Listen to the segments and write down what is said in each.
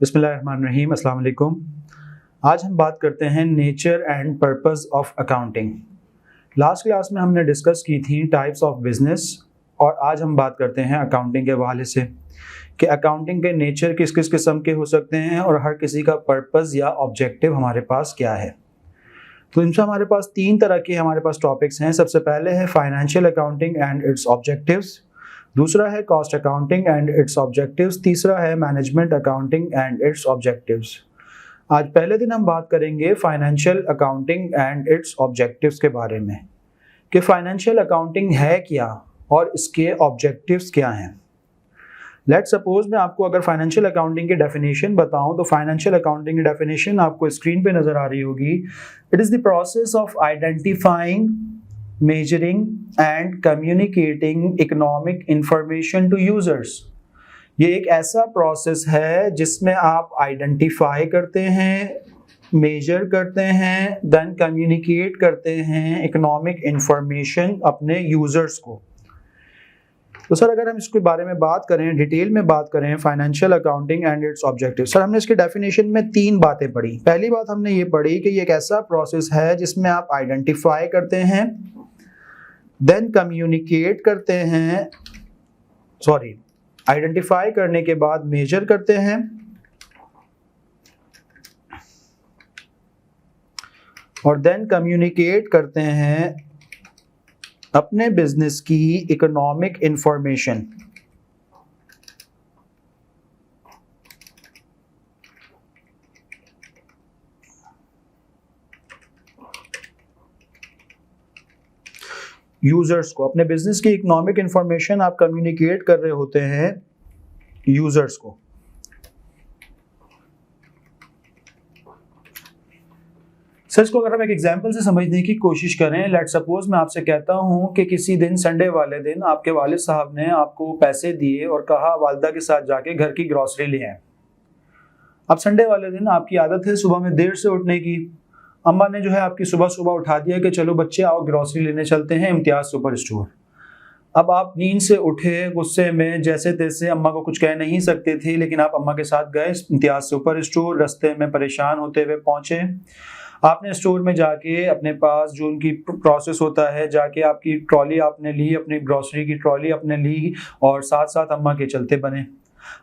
बिस्मिल्लाहिर्रहमानिर्रहीम, अस्सलाम वालेकुम। आज हम बात करते हैं nature and purpose of accounting. Last class में हमने डिस्कस की थी टाइप्स ऑफ बिजनेस और आज हम बात करते हैं अकाउंटिंग के हवाले से कि अकाउंटिंग के नेचर किस किस किस्म के हो सकते हैं और हर किसी का पर्पस या ऑब्जेक्टिव हमारे पास क्या है। तो इनसे हमारे पास तीन तरह के हमारे पास टॉपिक्स हैं। सबसे पहले है financial accounting and it's objectives, दूसरा है cost accounting and it's objectives, तीसरा है management accounting and it's objectives. आज पहले दिन हम बात करेंगे financial accounting and it's objectives के बारे में कि फाइनेंशियल अकाउंटिंग है क्या और इसके ऑब्जेक्टिव्स क्या हैं। लेट सपोज मैं आपको अगर फाइनेंशियल अकाउंटिंग की डेफिनेशन बताऊं तो फाइनेंशियल अकाउंटिंग की डेफिनेशन आपको स्क्रीन पे नजर आ रही होगी। It is the process of identifying, measuring and communicating economic information to users। ये एक ऐसा प्रोसेस है जिसमें आप आइडेंटिफाई करते हैं, मेजर करते हैं, देन कम्युनिकेट करते हैं इकोनॉमिक इंफॉर्मेशन अपने यूजर्स को। तो सर अगर हम इसके बारे में बात करें, डिटेल में बात करें financial accounting and it's objective, sir हमने इसकी डेफिनेशन में तीन बातें पढ़ी। पहली बात हमने ये पढ़ी कि ये एक ऐसा प्रोसेस है जिसमें आप आइडेंटिफाई करते हैं, देन कम्युनिकेट करते हैं, आइडेंटिफाई करने के बाद मेजर करते हैं और देन कम्युनिकेट करते हैं अपने बिजनेस की इकोनॉमिक इंफॉर्मेशन। यूजर्स को, अपने बिजनेस की इकोनॉमिक इंफॉर्मेशन आप कम्युनिकेट कर रहे होते हैं यूजर्स को। सर इसको अगर हम एक एग्जांपल से समझने की कोशिश करें, लेट सपोज मैं आपसे कहता हूं कि किसी दिन संडे वाले दिन आपके वालिद साहब ने आपको पैसे दिए और कहा वालिदा के साथ जाके घर की ग्रॉसरी ले आए। अब संडे वाले दिन आपकी आदत है सुबह में देर से उठने की। अम्मा ने जो है आपकी सुबह सुबह उठा दिया कि चलो बच्चे आओ ग्रॉसरी लेने चलते हैं इम्तियाज सुपर स्टोर। अब आप नींद से उठे गुस्से में, जैसे तैसे, अम्मा को कुछ कह नहीं सकते थे लेकिन आप अम्मा के साथ गए इम्तियाज सुपर स्टोर। रास्ते में परेशान होते हुए पहुंचे। आपने स्टोर में जाके अपने पास जो उनकी प्रोसेस होता है, जाके आपकी ट्रॉली आपने ली, अपनी ग्रॉसरी की ट्रॉली आपने ली और साथ साथ अम्मा के चलते बने।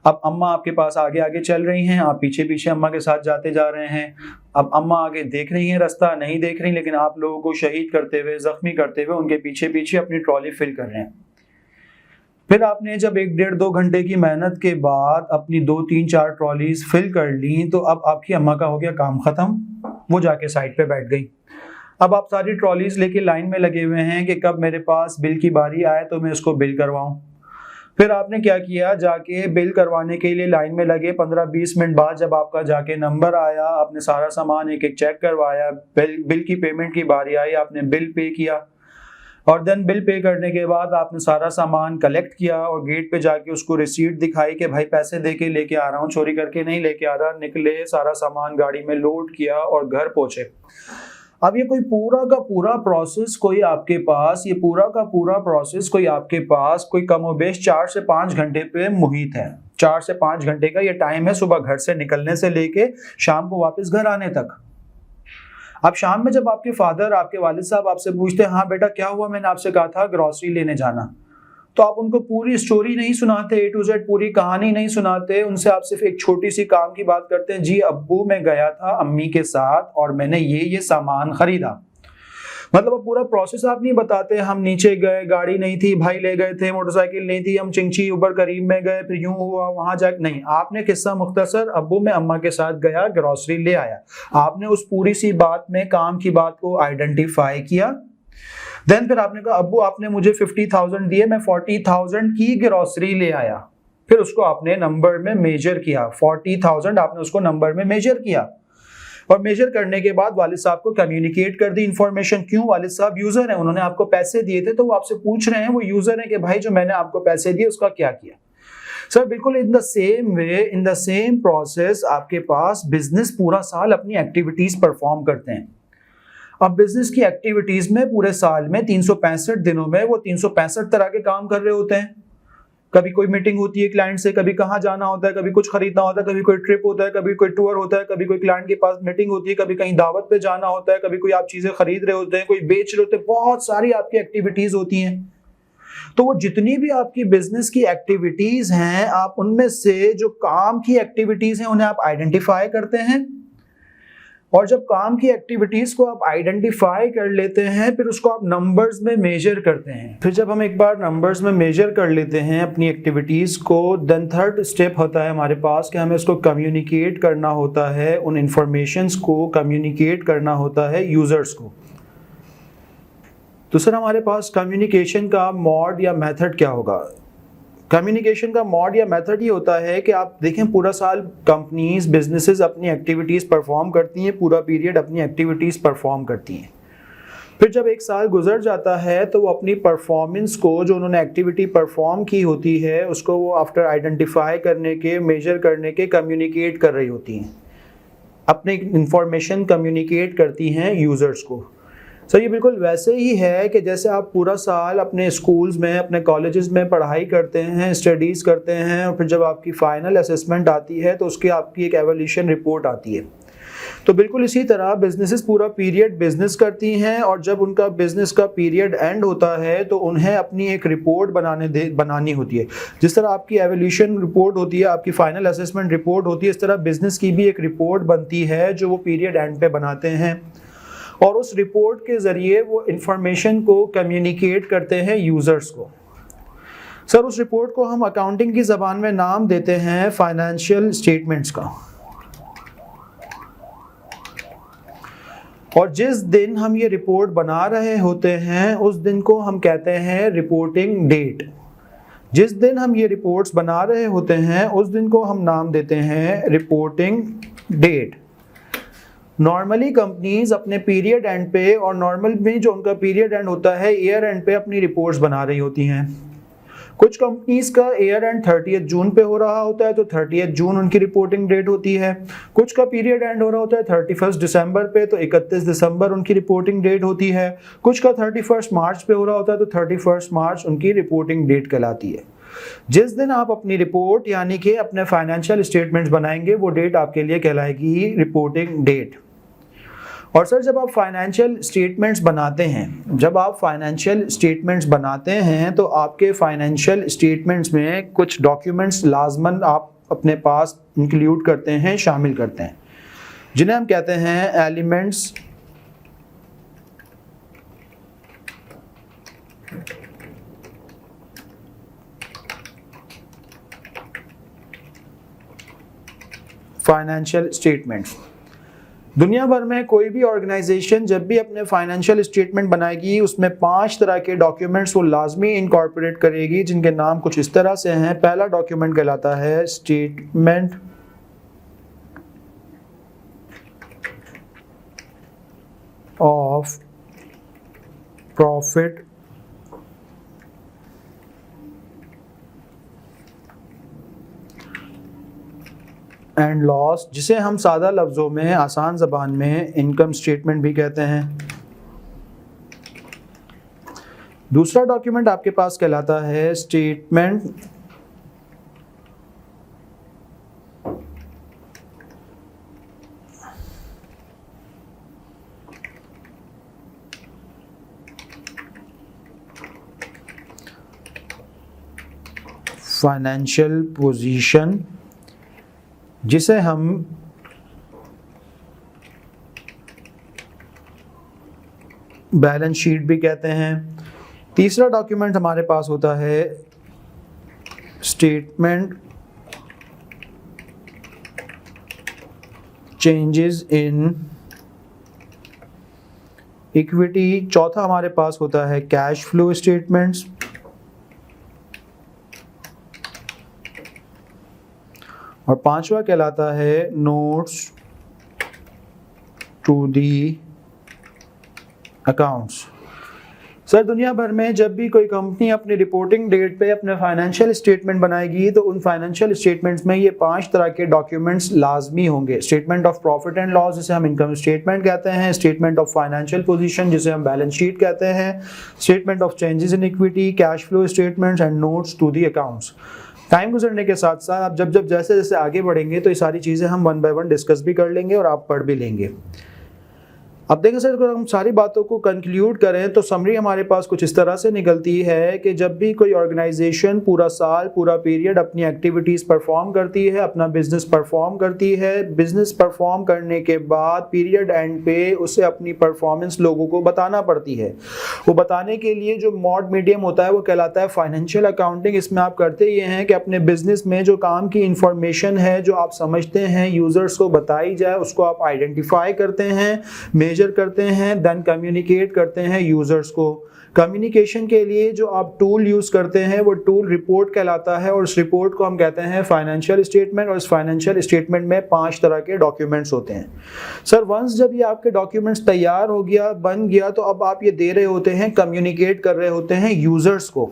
अब अम्मा आपके पास आगे आगे चल रही हैं, आप पीछे पीछे अम्मा के साथ जाते जा रहे हैं। अब अम्मा आगे देख रही हैं, रास्ता नहीं देख रही, लेकिन आप लोगों को शहीद करते हुए, जख्मी करते हुए उनके पीछे पीछे अपनी ट्रॉली फिल कर रहे हैं। फिर आपने जब 1-1.5-2 घंटे की मेहनत के बाद अपनी 2-3-4 ट्रॉलीज फिल कर ली तो अब आपकी अम्मा का हो गया काम खत्म, वो जाके साइड पे बैठ गई। अब आप सारी ट्रॉलीज लेके लाइन में लगे हुए हैं कि कब मेरे पास बिल की बारी आए तो मैं उसको बिल करवाऊं। फिर आपने क्या किया, जाके बिल करवाने के लिए लाइन में लगे। 15-20 मिनट बाद जब आपका जाके नंबर आया, आपने सारा सामान एक एक चेक करवाया, बिल की पेमेंट की बारी आई, आपने बिल पे किया और देन बिल पे करने के बाद आपने सारा सामान कलेक्ट किया और गेट पे जाके उसको रिसीट दिखाई कि भाई पैसे दे के लेके आ रहा हूँ, चोरी करके नहीं लेके आ रहा। निकले, सारा सामान गाड़ी में लोड किया और घर पहुंचे। अब ये कोई पूरा का पूरा प्रोसेस कोई आपके पास, ये पूरा का पूरा प्रोसेस कोई आपके पास कोई कमोबेश 4 से 5 घंटे पे मुहित है। 4 से 5 घंटे का ये टाइम है सुबह घर से निकलने से लेके शाम को वापस घर आने तक। अब शाम में जब आपके फादर, आपके वालिद साहब आपसे पूछते हैं हाँ बेटा क्या हुआ, मैंने आपसे कहा था ग्रॉसरी लेने जाना, तो आप उनको पूरी स्टोरी नहीं सुनाते, A to Z पूरी कहानी नहीं सुनाते। उनसे आप सिर्फ एक छोटी सी काम की बात करते हैं, जी अब्बू मैं गया था अम्मी के साथ और मैंने ये सामान खरीदा। मतलब अब पूरा प्रोसेस आप नहीं बताते, हम नीचे गए, गाड़ी नहीं थी, भाई ले गए थे, मोटरसाइकिल नहीं थी, हम चिंची ऊपर करीब में गए, फिर यूं हुआ वहां जाके, नहीं, आपने किस्सा मुख्तसर, अब्बू मैं अम्मा के साथ गया ग्रॉसरी ले आया। आपने उस पूरी सी बात में काम की बात को आइडेंटिफाई किया। देन फिर आपने कहा अब्बू आपने मुझे 50,000 दिए, मैं 40,000 की ग्रॉसरी ले आया। फिर उसको आपने नंबर में मेजर किया, 40,000 आपने उसको नंबर में मेजर किया और मेजर करने के बाद वालिद साहब को कम्युनिकेट कर दी इंफॉर्मेशन। क्यों? वालिद साहब यूजर हैं, उन्होंने आपको पैसे दिए थे तो वो आपसे पूछ रहे हैं, वो यूजर हैं कि भाई जो मैंने आपको पैसे दिए उसका क्या किया। सर बिल्कुल in the same way, in the same process आपके पास बिजनेस पूरा साल अपनी एक्टिविटीज परफॉर्म करते हैं। अब बिजनेस की एक्टिविटीज में पूरे साल में 365 दिनों में वो 365 तरह के काम कर रहे होते हैं। कभी कोई मीटिंग होती है क्लाइंट से, कभी कहाँ जाना होता है, कभी कुछ खरीदना होता है, कभी कोई ट्रिप होता है, कभी कोई टूर होता है, कभी कोई क्लाइंट के पास मीटिंग होती है, कभी कहीं दावत पे जाना होता है, कभी कोई आप चीजें खरीद रहे होते हैं, कोई बेच रहे होते हैं, बहुत सारी आपकी एक्टिविटीज होती हैं। तो वो जितनी भी आपकी बिजनेस की एक्टिविटीज हैं, आप उनमें से जो काम की एक्टिविटीज हैं उन्हें आप आइडेंटिफाई करते हैं, और जब काम की एक्टिविटीज को आप आइडेंटिफाई कर लेते हैं फिर उसको आप नंबर्स में मेजर करते हैं। फिर जब हम एक बार नंबर्स में मेजर कर लेते हैं अपनी एक्टिविटीज को, देन थर्ड स्टेप होता है हमारे पास कि हमें उसको कम्युनिकेट करना होता है, उन इंफॉर्मेशंस को कम्युनिकेट करना होता है यूजर्स को। तो सर हमारे पास कम्युनिकेशन का मोड या मेथड क्या होगा? कम्युनिकेशन का मोड या मेथड ये होता है कि आप देखें पूरा साल कंपनीज बिजनेसेस अपनी एक्टिविटीज़ परफॉर्म करती हैं, पूरा पीरियड अपनी एक्टिविटीज़ परफॉर्म करती हैं। फिर जब एक साल गुजर जाता है तो वो अपनी परफॉर्मेंस को, जो उन्होंने एक्टिविटी परफॉर्म की होती है, उसको वो आफ्टर आइडेंटिफाई करने के, मेजर करने के कम्युनिकेट कर रही होती हैं, अपनी इंफॉर्मेशन कम्युनिकेट करती हैं यूज़र्स को। सर ये बिल्कुल वैसे ही है कि जैसे आप पूरा साल अपने स्कूल्स में, अपने कॉलेजेस में पढ़ाई करते हैं, स्टडीज़ करते हैं, और फिर जब आपकी फाइनल असेसमेंट आती है तो उसकी आपकी एक एवल्यूशन रिपोर्ट आती है। तो बिल्कुल इसी तरह बिजनेसेस पूरा पीरियड बिजनेस करती हैं, और जब उनका बिजनेस का पीरियड एंड होता है तो उन्हें अपनी एक रिपोर्ट बनानी होती है। जिस तरह आपकी एवल्यूशन रिपोर्ट होती है, आपकी फाइनल असेसमेंट रिपोर्ट होती है, इस तरह बिजनेस की भी एक रिपोर्ट बनती है जो वो पीरियड एंड पे बनाते हैं, और उस रिपोर्ट के ज़रिए वो इंफॉर्मेशन को कम्युनिकेट करते हैं यूज़र्स को। सर उस रिपोर्ट को हम अकाउंटिंग की ज़बान में नाम देते हैं फाइनेंशियल स्टेटमेंट्स का। और जिस दिन हम ये रिपोर्ट बना रहे होते हैं उस दिन को हम कहते हैं रिपोर्टिंग डेट। जिस दिन हम ये रिपोर्ट्स बना रहे होते हैं उस दिन को हम नाम देते हैं रिपोर्टिंग डेट। नॉर्मली कंपनीज अपने पीरियड एंड पे, और नॉर्मल में जो उनका पीरियड एंड होता है ईयर एंड पे, अपनी रिपोर्ट्स बना रही होती हैं। कुछ कंपनीज का ईयर एंड 30 जून पे हो रहा होता है तो 30 जून उनकी रिपोर्टिंग डेट होती है। कुछ का पीरियड एंड हो रहा होता है 31 दिसंबर पे तो 31 दिसंबर उनकी रिपोर्टिंग डेट होती है। कुछ का 31 मार्च पे हो रहा होता है तो 31 मार्च उनकी रिपोर्टिंग डेट कहलाती है। जिस दिन आप अपनी रिपोर्ट यानी कि अपने फाइनेंशियल स्टेटमेंट्स बनाएंगे वो डेट आपके लिए कहलाएगी रिपोर्टिंग डेट। और सर जब आप फाइनेंशियल स्टेटमेंट्स बनाते हैं तो आपके फाइनेंशियल स्टेटमेंट्स में कुछ डॉक्यूमेंट्स लाजमन आप अपने पास इंक्लूड करते हैं, शामिल करते हैं, जिन्हें हम कहते हैं एलिमेंट्स फाइनेंशियल स्टेटमेंट्स। दुनिया भर में कोई भी ऑर्गेनाइजेशन जब भी अपने फाइनेंशियल स्टेटमेंट बनाएगी उसमें 5 तरह के डॉक्यूमेंट्स वो लाजमी इनकॉर्पोरेट करेगी, जिनके नाम कुछ इस तरह से हैं। पहला डॉक्यूमेंट कहलाता है statement of profit and loss, जिसे हम सादा लफ्ज़ों में, आसान ज़बान में इनकम स्टेटमेंट भी कहते हैं। दूसरा डॉक्यूमेंट आपके पास कहलाता है स्टेटमेंट फाइनेंशियल पोजीशन, जिसे हम बैलेंस शीट भी कहते हैं। तीसरा डॉक्यूमेंट हमारे पास होता है स्टेटमेंट चेंजेस इन इक्विटी। चौथा हमारे पास होता है कैश फ्लो स्टेटमेंट्स। और पांचवा कहलाता है notes to the accounts. Sir दुनिया भर में जब भी कोई कंपनी अपनी रिपोर्टिंग डेट पे अपने फाइनेंशियल स्टेटमेंट बनाएगी तो उन फाइनेंशियल स्टेटमेंट्स में ये 5 तरह के डॉक्यूमेंट्स लाजमी होंगे। Statement of profit and loss जिसे हम इनकम स्टेटमेंट कहते हैं, स्टेटमेंट ऑफ फाइनेंशियल पोजीशन जिसे हम बैलेंस शीट कहते हैं, statement of changes in equity, cash flow statements and notes to the accounts. Time गुजरने के साथ साथ आप जब जैसे जैसे आगे बढ़ेंगे तो ये सारी चीज़ें हम 1 बाय 1 डिस्कस भी कर लेंगे और आप पढ़ भी लेंगे। अब देखें सर, अगर हम सारी बातों को कंक्लूड करें तो समरी हमारे पास कुछ इस तरह से निकलती है कि जब भी कोई ऑर्गेनाइजेशन पूरा साल पूरा पीरियड अपनी एक्टिविटीज़ परफॉर्म करती है, अपना बिजनेस परफॉर्म करती है, बिजनेस परफॉर्म करने के बाद पीरियड एंड पे उसे अपनी परफॉर्मेंस लोगों को बताना पड़ती है। वो बताने के लिए जो मॉड मीडियम होता है वो कहलाता है फाइनेंशियल अकाउंटिंग। इसमें आप करते ये हैं कि अपने बिजनेस में जो काम की इंफॉर्मेशन है जो आप समझते हैं यूजर्स को बताई जाए, उसको आप आइडेंटिफाई करते हैं, करते हैं, देन कम्युनिकेट करते हैं यूजर्स को। कम्युनिकेशन के लिए जो आप टूल यूज करते हैं वो टूल रिपोर्ट कहलाता है और उस रिपोर्ट को हम कहते हैं फाइनेंशियल स्टेटमेंट। और इस फाइनेंशियल स्टेटमेंट में 5 तरह के डॉक्यूमेंट्स होते हैं। सर वंस जब ये आपके डॉक्यूमेंट्स तैयार हो गया, बन गया, तो अब आप ये दे रहे होते हैं, कम्युनिकेट कर रहे होते हैं यूजर्स को।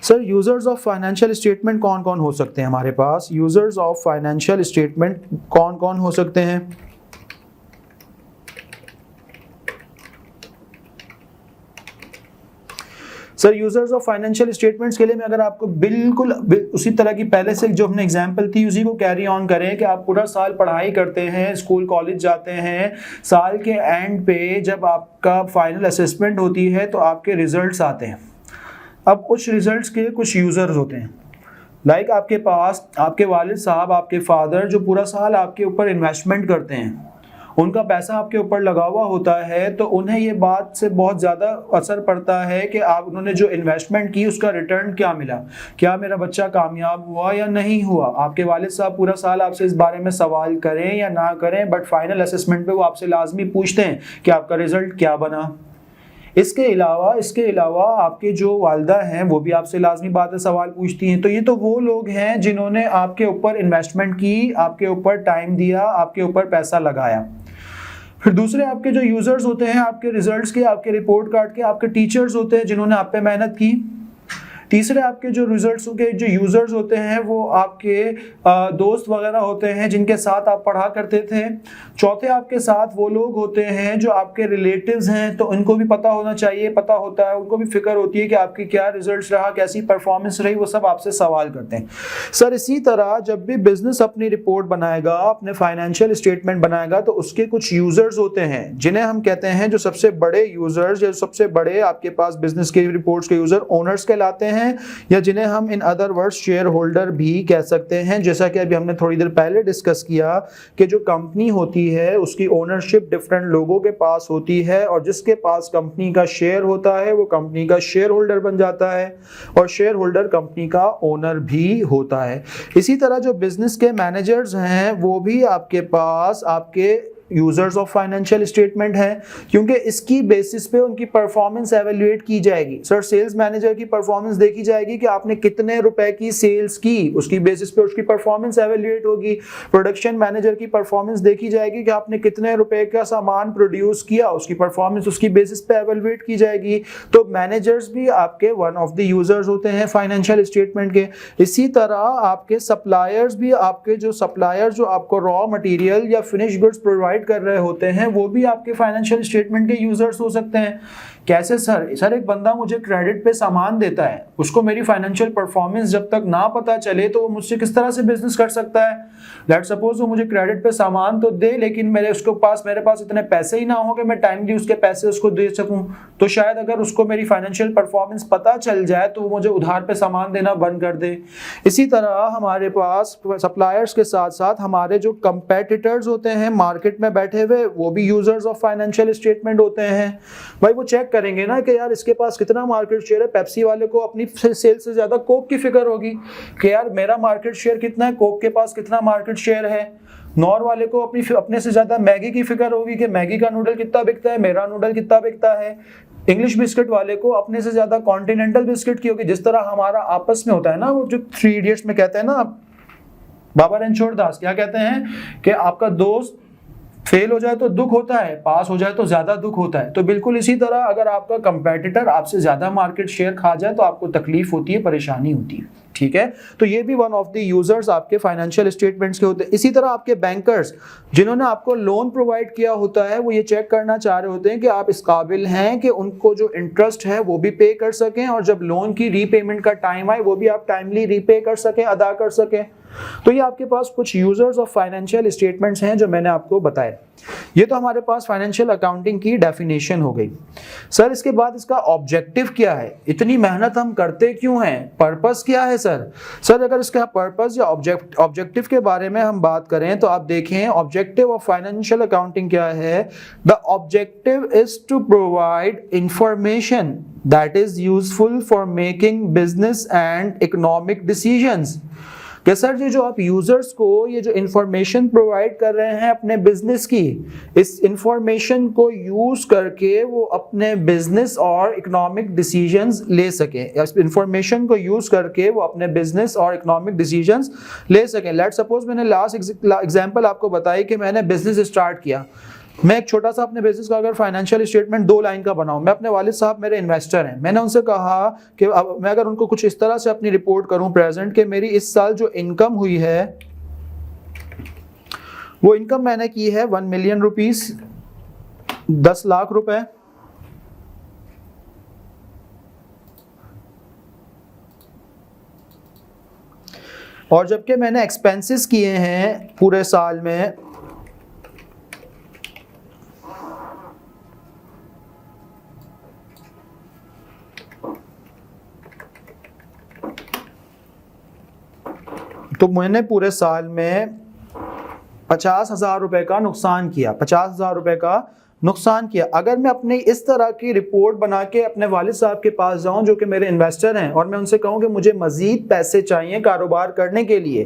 Sir users of financial statement कौन कौन हो सकते हैं हमारे पास? यूजर्स ऑफ फाइनेंशियल स्टेटमेंट कौन कौन हो सकते हैं? Sir users of financial statements के लिए मैं अगर आपको बिल्कुल उसी तरह की पहले से जो हमने एग्जांपल थी उसी को कैरी ऑन करें कि आप पूरा साल पढ़ाई करते हैं, स्कूल कॉलेज जाते हैं, साल के एंड पे जब आपका फाइनल असेसमेंट होती है तो आपके रिजल्ट्स आते हैं। अब उस रिजल्ट्स के कुछ यूजर्स होते हैं, लाइक आपके पास आपके वालिद साहब, आपके फादर जो पूरा साल आपके ऊपर इन्वेस्टमेंट करते हैं, उनका पैसा आपके ऊपर लगा हुआ होता है, तो उन्हें ये बात से बहुत ज़्यादा असर पड़ता है कि आप उन्होंने जो इन्वेस्टमेंट की उसका रिटर्न क्या मिला, क्या मेरा बच्चा कामयाब हुआ या नहीं हुआ। आपके वालिद साहब पूरा साल आपसे इस बारे में सवाल करें या ना करें, बट फाइनल असेसमेंट पे वो आपसे लाजमी पूछते हैं कि आपका रिजल्ट क्या बना। इसके अलावा आपके जो वालिदा हैं वो भी आपसे लाजमी बात है सवाल पूछती हैं। तो ये तो वो लोग हैं जिन्होंने आपके ऊपर इन्वेस्टमेंट की, आपके ऊपर टाइम दिया, आपके ऊपर पैसा लगाया। फिर दूसरे आपके जो यूजर्स होते हैं आपके रिजल्ट्स के, आपके रिपोर्ट कार्ड के, आपके टीचर्स होते हैं जिन्होंने आप पे मेहनत की। तीसरे आपके जो रिजल्ट्स के जो यूजर्स होते हैं वो आपके दोस्त वगैरह होते हैं जिनके साथ आप पढ़ा करते थे। चौथे आपके साथ वो लोग होते हैं जो आपके रिलेटिव्स हैं, तो उनको भी पता होना चाहिए, पता होता है, उनको भी फिक्र होती है कि आपकी क्या रिजल्ट्स रहा, कैसी परफॉर्मेंस रही, वो सब आपसे सवाल करते हैं। सर इसी तरह जब भी बिजनेस अपनी रिपोर्ट बनाएगा, अपने फाइनेंशियल स्टेटमेंट बनाएगा, तो उसके कुछ यूजर्स होते हैं जिन्हें हम कहते हैं जो सबसे बड़े यूजर्स या सबसे बड़े आपके पास बिजनेस के रिपोर्ट्स के यूजर ओनर्स कहलाते हैं, या जिन्हें हम in other words share holder भी कह सकते हैं। जैसा कि अभी हमने थोड़ी देर पहले डिस्कस किया कि जो कंपनी होती है उसकी ओनरशिप डिफरेंट लोगों के पास होती है और जिसके पास कंपनी का शेयर होता है वो कंपनी का शेयर होल्डर बन जाता है और शेयर होल्डर कंपनी का ओनर भी होता है। इसी तरह जो बिजनेस के मैनेजर्स हैं वो भी आपके पास आपके यूजर्स ऑफ फाइनेंशियल स्टेटमेंट है, क्योंकि इसकी बेसिस पे उनकी परफॉर्मेंस एवेल्युएट की जाएगी। सर सेल्स मैनेजर की परफॉर्मेंस देखी जाएगी कि आपने कितने रुपए की सेल्स की, उसकी बेसिस पे उसकी परफॉर्मेंस एवेल्युएट होगी। प्रोडक्शन मैनेजर की परफॉर्मेंस देखी जाएगी कि आपने कितने रुपए का सामान प्रोड्यूस किया, उसकी परफॉर्मेंस उसकी बेसिस पे एवेल्युएट की जाएगी। तो मैनेजर्स भी आपके वन ऑफ द यूजर्स होते हैं फाइनेंशियल स्टेटमेंट के। इसी तरह आपके सप्लायर्स भी, आपके जो सप्लायर जो आपको रॉ मटेरियल या फिनिश गुड्स प्रोवाइड कर रहे होते हैं वो भी आपके फाइनेंशियल स्टेटमेंट के यूजर्स हो सकते हैं। कैसे सर एक बंदा मुझे क्रेडिट पे सामान देता है, उसको मेरी फाइनेंशियल परफॉर्मेंस जब तक ना पता चले तो वो मुझसे किस तरह से बिजनेस कर सकता है। लेट सपोज वो मुझे क्रेडिट पे सामान तो दे, लेकिन मेरे पास इतने पैसे ही ना हो कि मैं टाइमली उसके पैसे उसको दे सकूं। तो शायद अगर उसको मेरी फाइनेंशियल परफॉर्मेंस पता चल जाए तो वो मुझे उधार पे सामान देना बंद कर दे। इसी तरह हमारे पास सप्लायर्स के साथ साथ हमारे जो कंपेटिटर्स होते हैं मार्केट में बैठे हुए, वो भी यूजर्स ऑफ फाइनेंशियल स्टेटमेंट होते हैं। भाई वो चेक करेंगे ना कि यार इसके पास कितना मार्केट शेयर है। पेप्सी वाले को अपनी सेल से ज्यादा कोक की फिक्र होगी कि यार मेरा मार्केट शेयर कितना है, कोक के पास कितना मार्केट शेयर है। नॉर वाले को अपने से ज्यादा मैगी की फिक्र होगी कि मैगी का नूडल कितना बिकता है, मेरा नूडल कितना बिकता है। इंग्लिश बिस्किट वाले को अपने से ज्यादा कॉन्टिनेंटल बिस्किट की होगी। जिस तरह हमारा आपस में होता है ना, वो जो 3 इडियट्स में कहते हैं ना, बाबा रणछोड़ दास क्या कहते हैं कि आपका दोस्त फेल हो जाए तो दुख होता है, पास हो जाए तो ज्यादा दुख होता है। तो बिल्कुल इसी तरह अगर आपका कंपेटिटर आपसे ज्यादा मार्केट शेयर खा जाए तो आपको तकलीफ होती है, परेशानी होती है। ठीक है, तो ये भी वन ऑफ द यूजर्स आपके फाइनेंशियल स्टेटमेंट्स के होते हैं। इसी तरह आपके बैंकर्स जिन्होंने आपको लोन प्रोवाइड किया होता है, वो ये चेक करना चाह रहे होते हैं कि आप इस काबिल हैं कि उनको जो इंटरेस्ट है वो भी पे कर सकें, और जब लोन की रीपेमेंट का टाइम आए वो भी आप टाइमली रीपे कर सकें, अदा कर सकें। तो ये आपके पास कुछ यूजर्स ऑफ फाइनेंशियल स्टेटमेंट्स हैं जो मैंने आपको बताया। ये तो हमारे पास फाइनेंशियल अकाउंटिंग की डेफिनेशन हो गई। सर इसके बाद इसका ऑब्जेक्टिव क्या है, इतनी मेहनत हम करते क्यों हैं, पर्पस क्या है सर अगर इसका पर्पस या ऑब्जेक्टिव के बारे में हम बात करें तो आप देखें ऑब्जेक्टिव ऑफ फाइनेंशियल अकाउंटिंग क्या है। The objective is to provide information that is useful for making business and economic decisions. कि सर ये जो आप यूजर्स को ये जो इंफॉर्मेशन प्रोवाइड कर रहे हैं अपने बिजनेस की, इस इंफॉर्मेशन को यूज करके वो अपने बिजनेस और इकोनॉमिक डिसीजंस ले सकें, इस इंफॉर्मेशन को यूज करके वो अपने बिजनेस और इकोनॉमिक डिसीजंस ले सकें। लेट सपोज मैंने लास्ट एग्जांपल आपको बताई कि मैंने बिजनेस स्टार्ट किया, मैं एक छोटा सा अपने बिजनेस का अगर फाइनेंशियल स्टेटमेंट 2 लाइन का बनाऊं, मैं अपने वालिद साहब मेरे इन्वेस्टर हैं, मैंने उनसे कहा कि अब मैं अगर उनको कुछ इस तरह से अपनी रिपोर्ट करूं प्रेजेंट कि मेरी इस साल जो इनकम हुई है वो इनकम मैंने की है 1 मिलियन रुपीस, 10 लाख रुपए, और जबकि मैंने एक्सपेंसेस किए हैं पूरे साल में तो मैंने पूरे साल में 50,000 रुपए का नुकसान किया, 50,000 रुपए का नुकसान किया। अगर मैं अपनी इस तरह की रिपोर्ट बना के अपने वालिद साहब के पास जाऊं जो कि मेरे इन्वेस्टर हैं और मैं उनसे कहूं कि मुझे मजीद पैसे चाहिए कारोबार करने के लिए,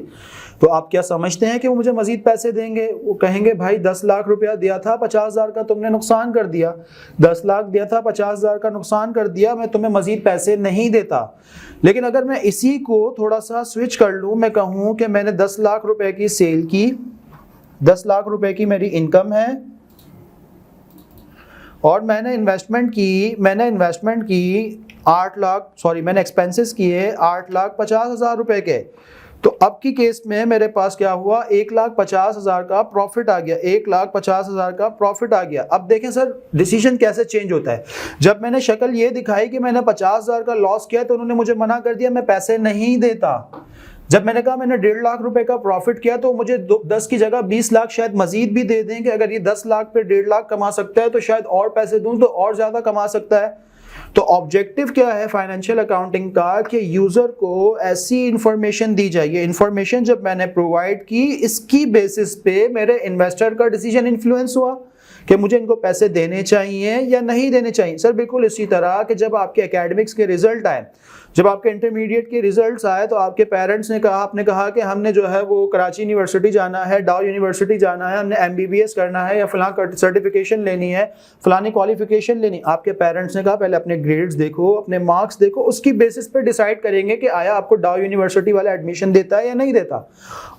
तो आप क्या समझते हैं कि वो मुझे मजीद पैसे देंगे? वो कहेंगे भाई 10 लाख रुपया दिया था, 50,000 का तुमने नुकसान कर दिया, 10 लाख दिया था, 50,000 का नुकसान कर दिया, मैं तुम्हें मजीद पैसे नहीं देता। लेकिन अगर मैं इसी को थोड़ा सा स्विच कर लूं, मैं कहूं कि मैंने 10 लाख रुपए की सेल की, 10 लाख रुपए की मेरी इनकम है और मैंने एक्सपेंसेस किए 8,50,000 रुपए के, तो अब की केस में मेरे पास क्या हुआ, 1,50,000 का प्रॉफिट आ गया, 1,50,000 का प्रॉफिट आ गया। अब देखें सर डिसीजन कैसे चेंज होता है। जब मैंने शक्ल ये दिखाई कि मैंने 50,000 का लॉस किया तो उन्होंने मुझे मना कर दिया, मैं पैसे नहीं देता। जब मैंने कहा मैंने 1.5 लाख रुपए का प्रॉफिट किया तो मुझे 10 की जगह 20 लाख शायद मजीद भी दे दें कि अगर ये 10 लाख पे 1.5 लाख कमा सकता है तो शायद और पैसे दूं तो और ज्यादा कमा सकता है। तो ऑब्जेक्टिव क्या है फाइनेंशियल अकाउंटिंग का कि यूजर को ऐसी इंफॉर्मेशन दी जाए, ये इंफॉर्मेशन जब मैंने प्रोवाइड की इसकी बेसिस पे मेरे इन्वेस्टर का डिसीजन इन्फ्लुएंस हुआ कि मुझे इनको पैसे देने चाहिए या नहीं देने चाहिए। सर बिल्कुल इसी तरह कि जब आपके एकेडमिक्स के रिजल्ट आए, जब आपके इंटरमीडिएट के रिजल्ट्स आए तो आपके पेरेंट्स ने कहा, आपने कहा कि हमने जो है वो कराची यूनिवर्सिटी जाना है, डाउ यूनिवर्सिटी जाना है, हमने MBBS करना है या फलां सर्टिफिकेशन लेनी है, फलानी क्वालिफिकेशन लेनी। आपके पेरेंट्स ने कहा पहले अपने ग्रेड्स देखो, अपने मार्क्स देखो, उसकी बेसिस पे डिसाइड करेंगे कि आया आपको डाउ यूनिवर्सिटी वाला एडमिशन देता है या नहीं देता,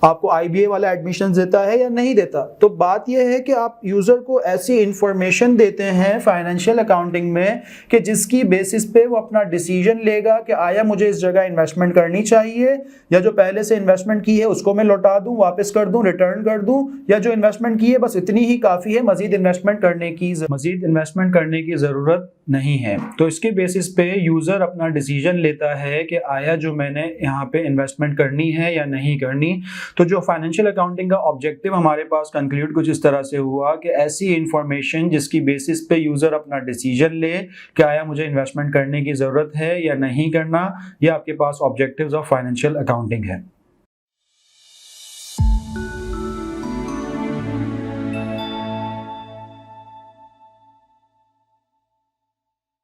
आपको IBA वाला एडमिशन देता है या नहीं देता। तो बात यह है कि आप यूजर को ऐसी इंफॉर्मेशन देते हैं फाइनेंशियल अकाउंटिंग में कि जिसकी बेसिस पे वो अपना डिसीजन लेगा कि आया मुझे इस जगह इन्वेस्टमेंट करनी चाहिए या जो पहले से इन्वेस्टमेंट की है उसको मैं लौटा दूं, वापस कर दूं, रिटर्न कर दूं, या जो इन्वेस्टमेंट की है बस इतनी ही काफी है, मजीद इन्वेस्टमेंट करने की जरूरत नहीं है। तो इसके बेसिस पे यूजर अपना डिसीजन लेता है कि आया जो मैंने यहाँ पे इन्वेस्टमेंट करनी है या नहीं करनी। तो जो फाइनेंशियल अकाउंटिंग का ऑब्जेक्टिव हमारे पास कंक्लूड कुछ इस तरह से हुआ कि ऐसी इंफॉर्मेशन जिसकी बेसिस पे यूजर अपना डिसीजन ले कि आया मुझे इन्वेस्टमेंट करने की जरूरत है या नहीं करना, ये आपके पास ऑब्जेक्टिव्स ऑफ फाइनेंशियल अकाउंटिंग है।